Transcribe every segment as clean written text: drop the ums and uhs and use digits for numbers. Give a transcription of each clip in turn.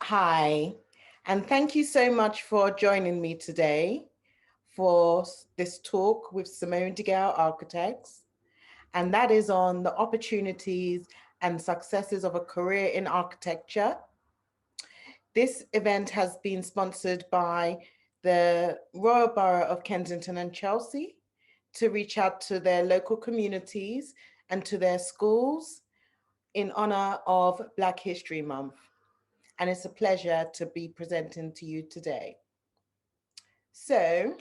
Hi, and thank you so much for joining me today for this talk with Simone de Architects, and that is on the opportunities and successes of a career in architecture. This event has been sponsored by the Royal Borough of Kensington and Chelsea to reach out to their local communities and to their schools in honor of Black History Month. And it's a pleasure to be presenting to you today. So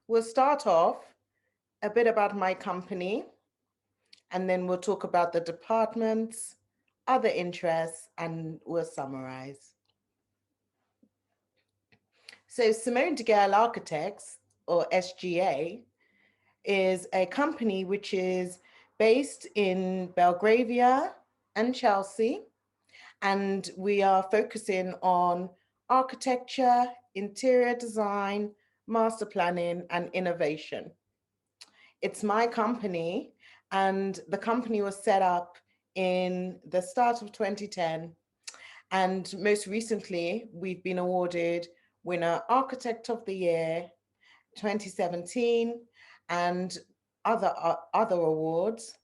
we'll start off a bit about my company, and then we'll talk about the departments, other interests, and we'll summarize. So Simone de Architects, or SGA, is a company which is based in Belgravia and Chelsea, and we are focusing on architecture, interior design, master planning, and innovation. It's my company, and the company was set up in the start of 2010. And most recently, we've been awarded Winner Architect of the Year 2017 and other awards.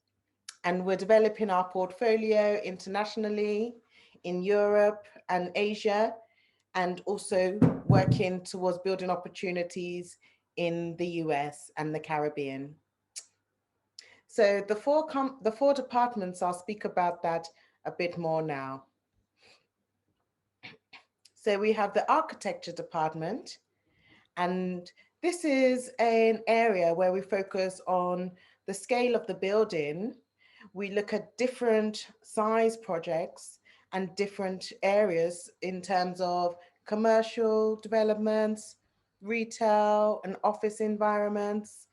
And we're developing our portfolio internationally in Europe and Asia, and also working towards building opportunities in the US and the Caribbean. So the four departments, I'll speak about that a bit more now. So we have the architecture department, and this is an area where we focus on the scale of the building. We look at different size projects and different areas in terms of commercial developments, retail and office environments,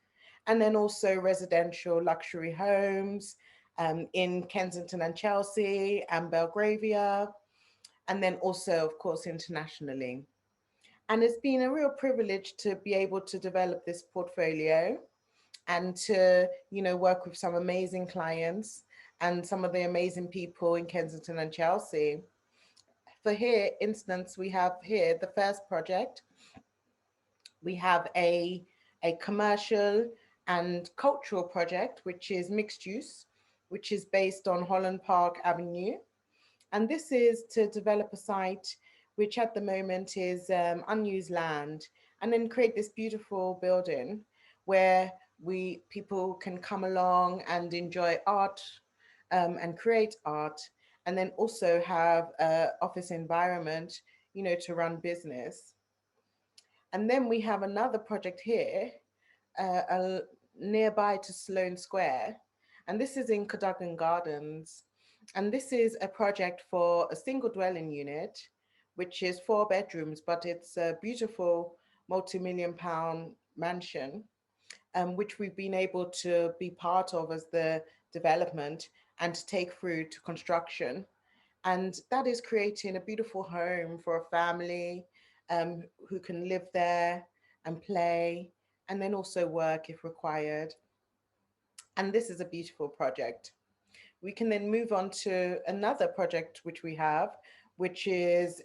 and then also residential luxury homes in Kensington and Chelsea and Belgravia, and then also, of course, internationally. And it's been a real privilege to be able to develop this portfolio and to, work with some amazing clients and some of the amazing people in Kensington and Chelsea. For here, instance, we have here the first project. We have a commercial and cultural project, which is mixed use, which is based on Holland Park Avenue. And this is to develop a site which at the moment is unused land, and then create this beautiful building where people can come along and enjoy art and create art, and then also have an office environment, to run business. And then we have another project here, nearby to Sloane Square, and this is in Cadogan Gardens. And this is a project for a single dwelling unit, which is 4 bedrooms, but it's a beautiful multi-million-pound mansion, which we've been able to be part of as the development and to take through to construction. And that is creating a beautiful home for a family who can live there and play, and then also work if required. And this is a beautiful project. We can then move on to another project which we have, which is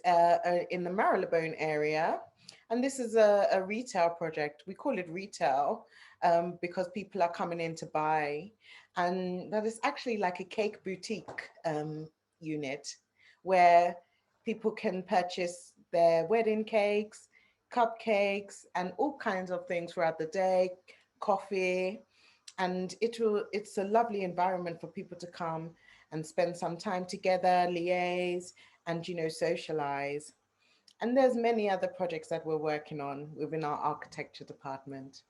in the Marylebone area. And this is a retail project. We call it retail because people are coming in to buy. And that is actually like a cake boutique unit where people can purchase their wedding cakes, cupcakes, and all kinds of things throughout the day, coffee. And it's a lovely environment for people to come and spend some time together, liaise, and socialize. And there's many other projects that we're working on within our architecture department.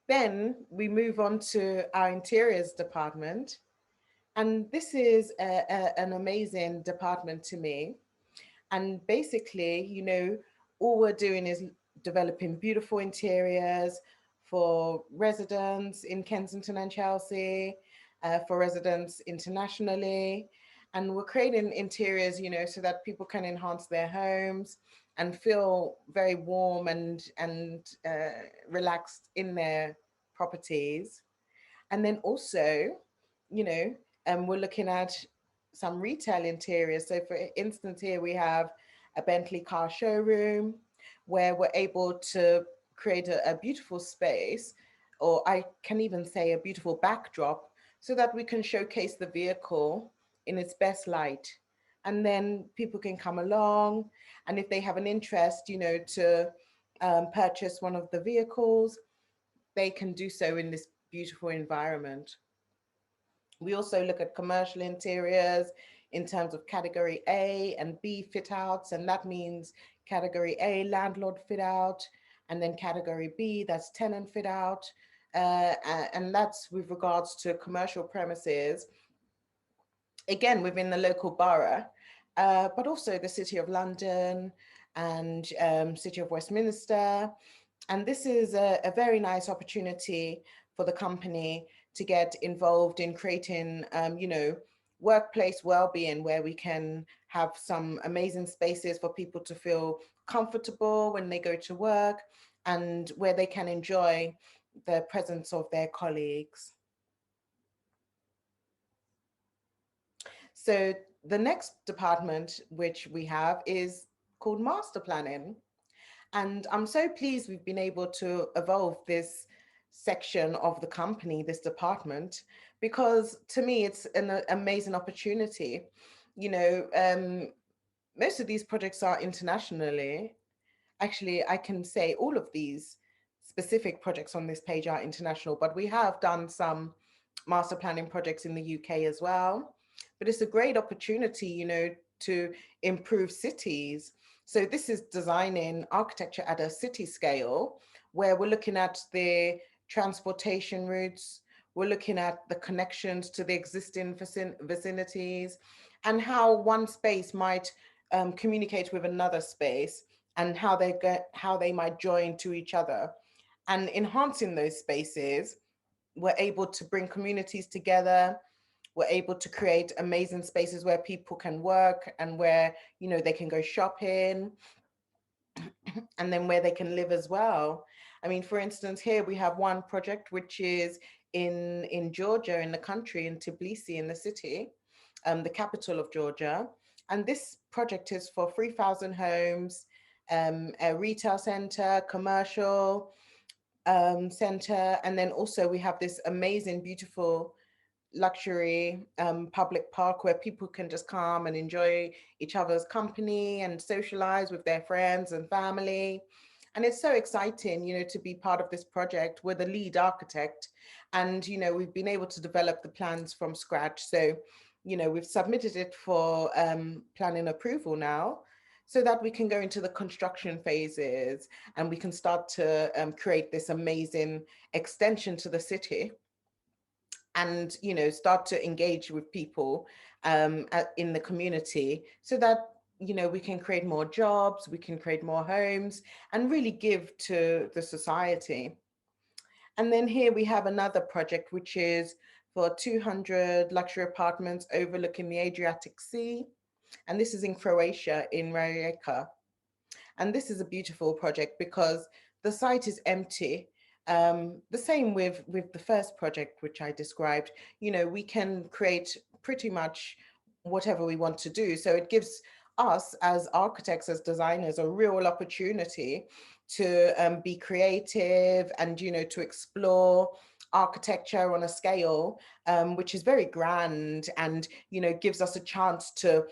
Then we move on to our interiors department. And this is an amazing department to me. And basically, all we're doing is developing beautiful interiors for residents in Kensington and Chelsea, for residents internationally. And we're creating interiors, so that people can enhance their homes and feel very warm and relaxed in their properties. And then also, we're looking at some retail interiors. So for instance, here we have a Bentley car showroom where we're able to create a beautiful space, or I can even say a beautiful backdrop, so that we can showcase the vehicle in its best light. And then people can come along, and if they have an interest, to purchase one of the vehicles, they can do so in this beautiful environment. We also look at commercial interiors in terms of category A and B fit outs, and that means category A, landlord fit out, and then category B, that's tenant fit out. And that's with regards to commercial premises, again, within the local borough, but also the City of London and City of Westminster. And this is a very nice opportunity for the company to get involved in creating, workplace well-being, where we can have some amazing spaces for people to feel comfortable when they go to work, and where they can enjoy the presence of their colleagues. So the next department which we have is called master planning. And I'm so pleased we've been able to evolve this section of the company, this department, because to me, it's an amazing opportunity. You know, most of these projects are internationally. Actually, I can say all of these specific projects on this page are international, but we have done some master planning projects in the UK as well. But it's a great opportunity, to improve cities. So this is designing architecture at a city scale, where we're looking at the transportation routes, we're looking at the connections to the existing vicinities, and how one space might communicate with another space, and how they might join to each other. And enhancing those spaces, we're able to bring communities together. We're able to create amazing spaces where people can work, and where they can go shopping, and then where they can live as well. I mean, for instance, here we have one project which is in Georgia, in the country, in Tbilisi, in the city, the capital of Georgia. And this project is for 3,000 homes, a retail center, commercial center, and then also we have this amazing, beautiful luxury public park where people can just come and enjoy each other's company and socialize with their friends and family. And it's so exciting, to be part of this project. We're the lead architect, and, we've been able to develop the plans from scratch. So, we've submitted it for planning approval now, so that we can go into the construction phases, and we can start to create this amazing extension to the city, and start to engage with people in the community, so that we can create more jobs, we can create more homes, and really give to the society. And then here we have another project which is for 200 luxury apartments overlooking the Adriatic Sea, and this is in Croatia, in Rijeka. And this is a beautiful project because the site is empty. The same with the first project which I described. We can create pretty much whatever we want to do. So it gives us as architects, as designers, a real opportunity to be creative, and to explore architecture on a scale which is very grand, and gives us a chance to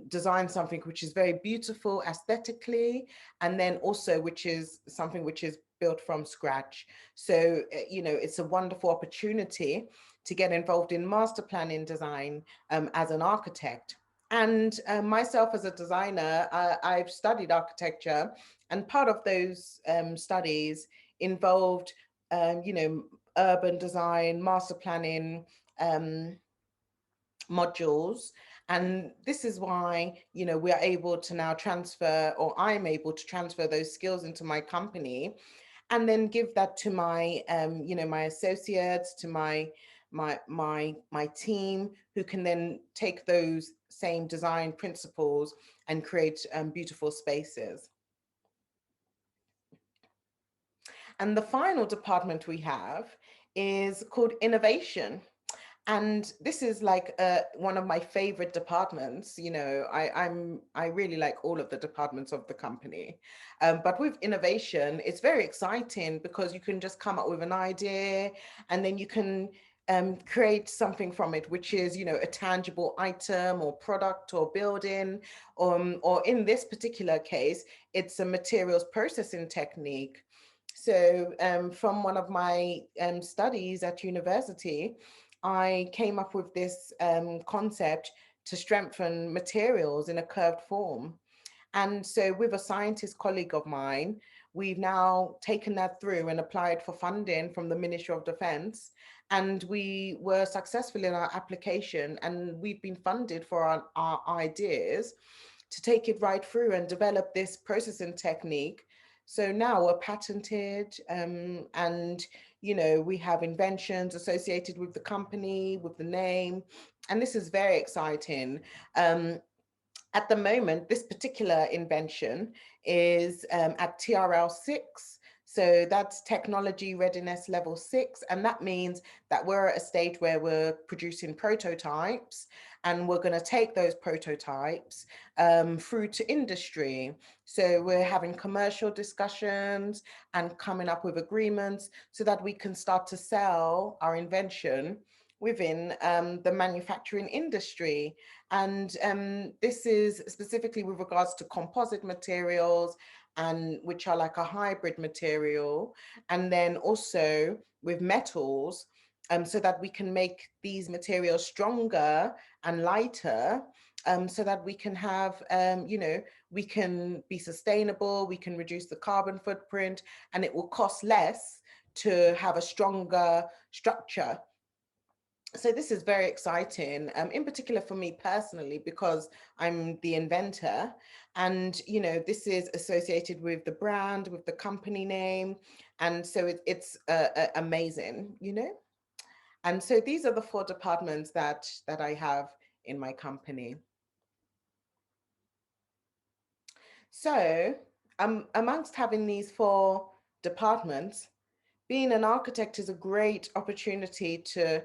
design something which is very beautiful aesthetically, and then also which is something which is built from scratch. So, it's a wonderful opportunity to get involved in master planning design as an architect. And myself as a designer, I've studied architecture, and part of those studies involved, urban design, master planning, um, modules. And this is why, we are able to now transfer, or I'm able to transfer those skills into my company, and then give that to my, my associates, to my team, who can then take those same design principles and create beautiful spaces. And the final department we have is called innovation. And this is like one of my favorite departments. I really like all of the departments of the company, but with innovation it's very exciting because you can just come up with an idea and then you can create something from it, which is, a tangible item or product or building, or in this particular case it's a materials processing technique. So from one of my studies at university, I came up with this concept to strengthen materials in a curved form. And so, with a scientist colleague of mine, we've now taken that through and applied for funding from the Ministry of Defense. And we were successful in our application, and we've been funded for our ideas to take it right through and develop this processing technique. So now we're patented, and we have inventions associated with the company, with the name, and this is very exciting. At the moment, this particular invention is at TRL 6. So that's technology readiness level 6. And that means that we're at a stage where we're producing prototypes, and we're going to take those prototypes through to industry. So we're having commercial discussions and coming up with agreements so that we can start to sell our invention within the manufacturing industry. And this is specifically with regards to composite materials, and which are like a hybrid material, and then also with metals, so that we can make these materials stronger and lighter, so that we can have, we can be sustainable, we can reduce the carbon footprint, and it will cost less to have a stronger structure. So this is very exciting, in particular for me personally, because I'm the inventor, and this is associated with the brand, with the company name, and so it's amazing. And so these are the four departments that I have in my company. So amongst having these four departments, being an architect is a great opportunity to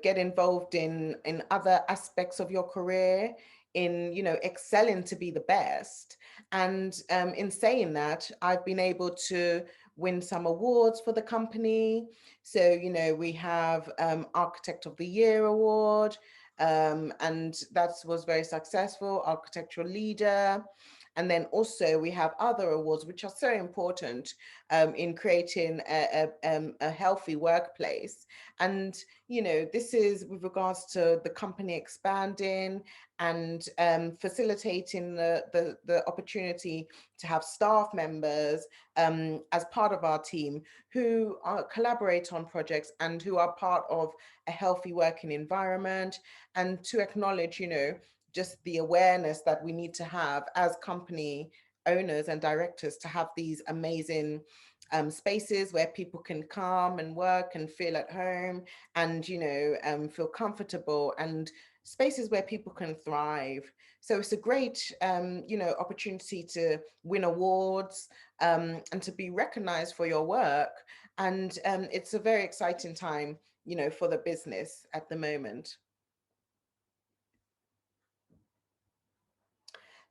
get involved in other aspects of your career, in excelling to be the best. And in saying that, I've been able to win some awards for the company. So we have Architect of the Year award, and that was very successful, architectural leader. And then also we have other awards which are so important in creating a healthy workplace. And this is with regards to the company expanding and facilitating the opportunity to have staff members as part of our team who collaborate on projects and who are part of a healthy working environment, and to acknowledge just the awareness that we need to have as company owners and directors, to have these amazing spaces where people can come and work and feel at home, and feel comfortable, and spaces where people can thrive. So it's a great opportunity to win awards, and to be recognized for your work. And it's a very exciting time for the business at the moment.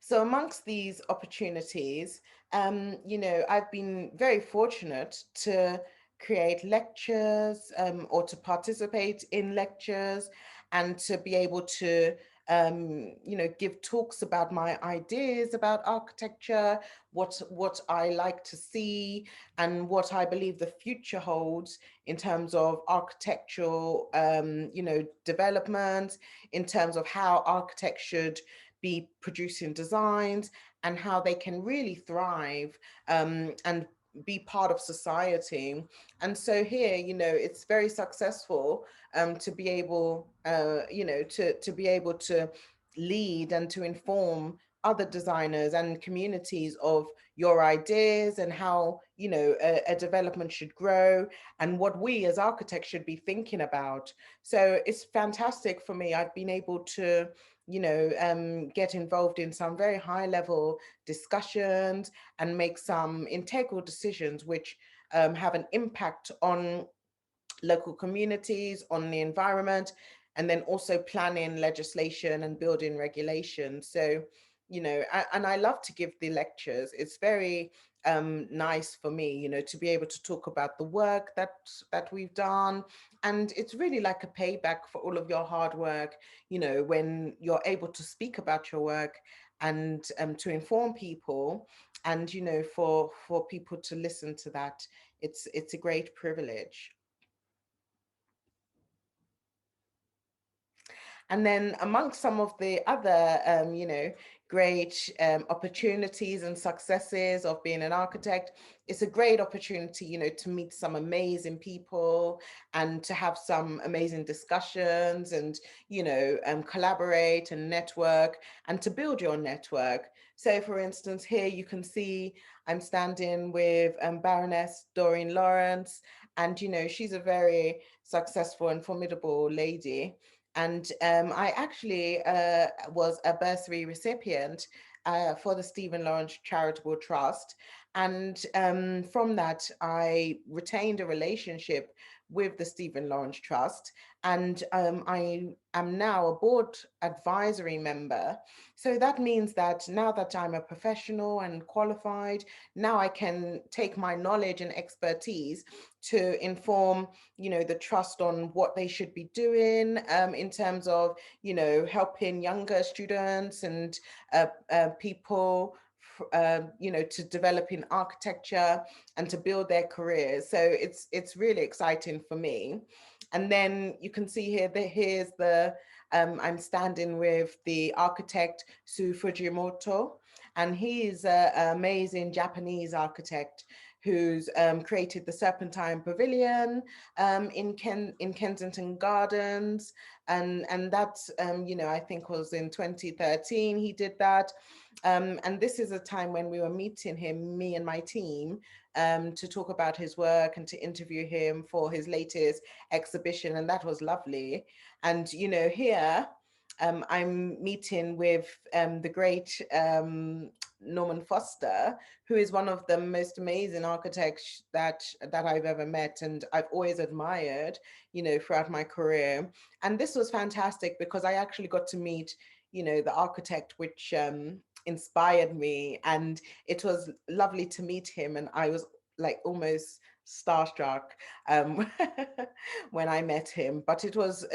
So amongst these opportunities, I've been very fortunate to create lectures, or to participate in lectures, and to be able to, give talks about my ideas about architecture, what I like to see, and what I believe the future holds in terms of architectural, development, in terms of how architects should be producing designs, and how they can really thrive, and be part of society. And so here, it's very successful, to be able, to be able to lead and to inform other designers and communities of your ideas, and how a development should grow, and what we as architects should be thinking about. So it's fantastic for me. I've been able to get involved in some very high level discussions and make some integral decisions which have an impact on local communities, on the environment, and then also planning legislation and building regulations. So, and I love to give the lectures. It's very nice for me, to be able to talk about the work that we've done, and it's really like a payback for all of your hard work. When you're able to speak about your work and to inform people, and for people to listen to that, it's a great privilege. And then amongst some of the other, great opportunities and successes of being an architect, it's a great opportunity, to meet some amazing people and to have some amazing discussions and, collaborate and network and to build your network. So, for instance, here you can see I'm standing with Baroness Doreen Lawrence, and, she's a very successful and formidable lady. And I actually was a bursary recipient for the Stephen Lawrence Charitable Trust. And from that, I retained a relationship with the Stephen Lawrence Trust. And I am now a board advisory member. So that means that now that I'm a professional and qualified, now I can take my knowledge and expertise to inform the trust on what they should be doing in terms of helping younger students and people to develop in architecture and to build their careers. So it's really exciting for me. And then you can see here that here's the I'm standing with the architect Su Fujimoto, and he's an amazing Japanese architect who's created the Serpentine Pavilion in Kensington Gardens, and that's I think was in 2013 he did that, and this is a time when we were meeting him, me and my team, to talk about his work and to interview him for his latest exhibition, and that was lovely. And here I'm meeting with the great Norman Foster, who is one of the most amazing architects that I've ever met, and I've always admired, throughout my career. And this was fantastic because I actually got to meet, the architect which inspired me, and it was lovely to meet him, and I was like almost starstruck um, when I met him. But it was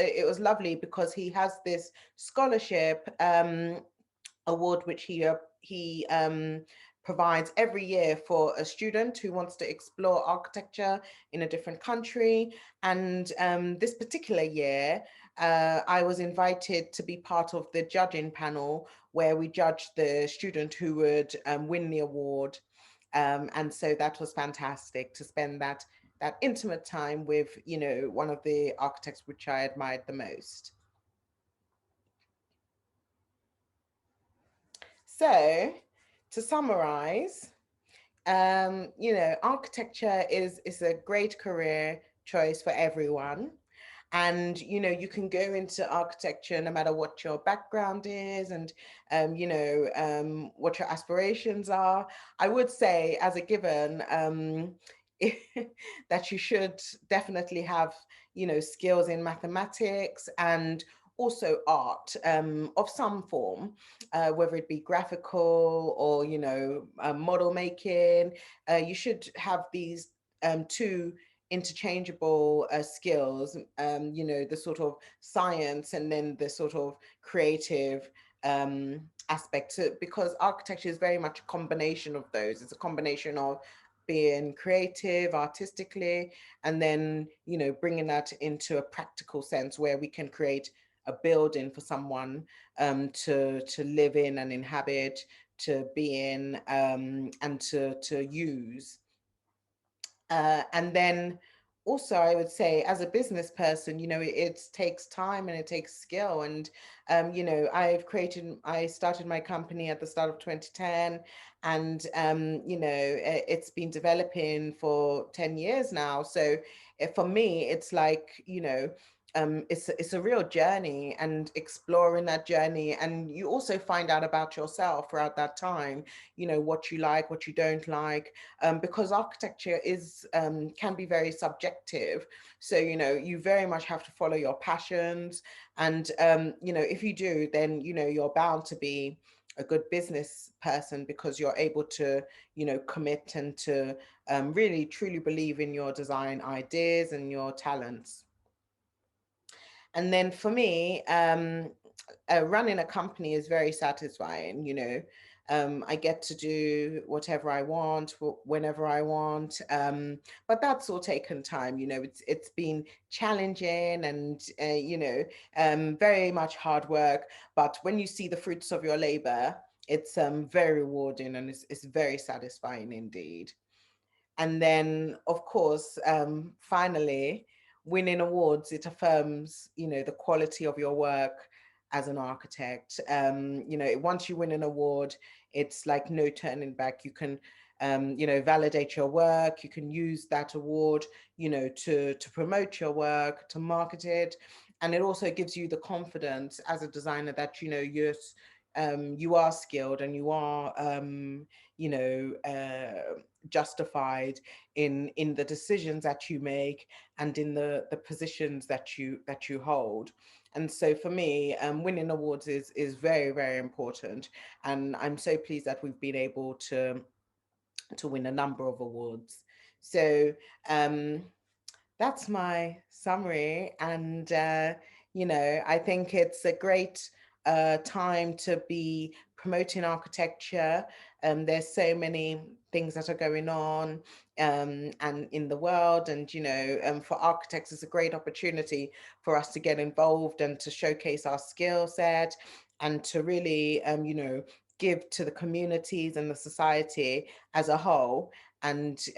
lovely because he has this scholarship award which he provides every year for a student who wants to explore architecture in a different country. And this particular year, I was invited to be part of the judging panel where we judged the student who would win the award. And so that was fantastic to spend that intimate time with, one of the architects which I admired the most. So, to summarize, architecture is a great career choice for everyone. And you can go into architecture no matter what your background is, and what your aspirations are. I would say as a given, that you should definitely have skills in mathematics and also art of some form, whether it be graphical or model making. You should have these two interchangeable skills, the sort of science and then the sort of creative aspect, because architecture is very much a combination of those. It's a combination of being creative artistically, and then bringing that into a practical sense where we can create a building for someone to live in and inhabit, to be in, and to use. And then also, I would say, as a business person, it takes time and it takes skill. And, I started my company at the start of 2010, and, it's been developing for 10 years now. So for me, it's like, it's a real journey, and exploring that journey, and you also find out about yourself throughout that time, what you like, what you don't like, because architecture is can be very subjective. So you very much have to follow your passions, and if you do, then you're bound to be a good business person, because you're able to commit and to really truly believe in your design ideas and your talents. And then for me, running a company is very satisfying. I get to do whatever I want, whenever I want. But that's all taken time. It's been challenging, and very much hard work. But when you see the fruits of your labor, it's very rewarding, and it's very satisfying indeed. And then, of course, finally, winning awards, it affirms, the quality of your work as an architect. Once you win an award, it's like no turning back. You can, validate your work. You can use that award, to promote your work, to market it. And it also gives you the confidence as a designer that, you are skilled, and you are, you know, justified in the decisions that you make, and in the positions that you hold. And so for me, winning awards is very, very important, and I'm so pleased that we've been able to win a number of awards. So that's my summary. And, I think it's a great time to be promoting architecture. There's so many things that are going on, and in the world. And, for architects, it's a great opportunity for us to get involved and to showcase our skill set, and to really, give to the communities and the society as a whole, and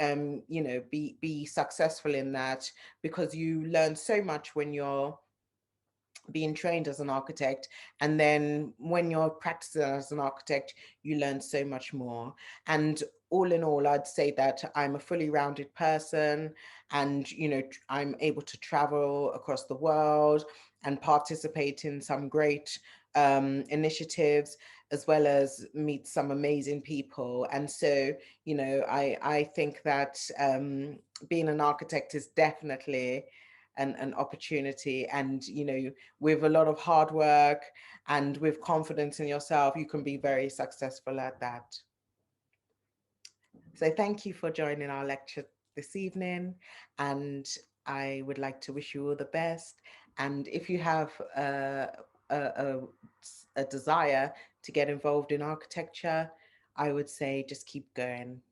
be successful in that, because you learn so much when you're being trained as an architect, and then when you're practicing as an architect, you learn so much more. And all in all, I'd say that I'm a fully rounded person, and I'm able to travel across the world and participate in some great initiatives, as well as meet some amazing people. And so I think that being an architect is definitely an opportunity. And with a lot of hard work and with confidence in yourself, you can be very successful at that. So thank you for joining our lecture this evening, and I would like to wish you all the best. And if you have a, a, a desire to get involved in architecture, I would say just keep going.